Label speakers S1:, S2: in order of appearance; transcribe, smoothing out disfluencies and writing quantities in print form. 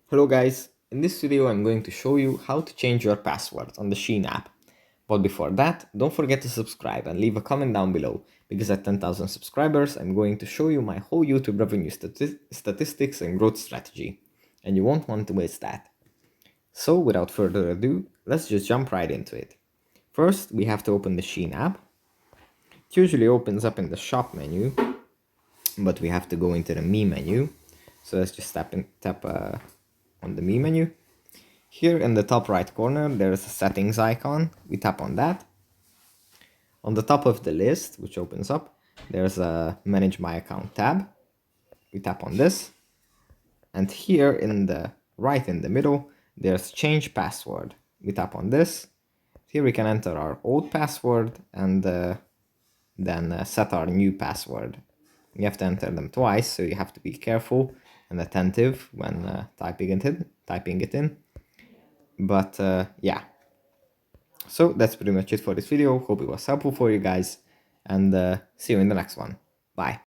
S1: Hello guys, in this video I'm going to show you how to change your password on the SHEIN app. But before that, don't forget to subscribe and leave a comment down below, because at 10,000 subscribers I'm going to show you my whole YouTube revenue statistics and growth strategy, and you won't want to miss that. So without further ado, let's just jump right into it. First, we have to open the SHEIN app. It usually opens up in the shop menu, but we have to go into the me menu. So let's just tap on the me menu. Here in the top right corner, there's a settings icon. We tap on that. On the top of the list, which opens up, there's a manage my account tab. We tap on this. And here in the right in the middle, there's change password. We tap on this. Here we can enter our old password and then set our new password. You have to enter them twice, so you have to be careful and attentive when typing it in. But yeah, so that's pretty much it for this video. Hope it was helpful for you guys, and see you in the next one. Bye.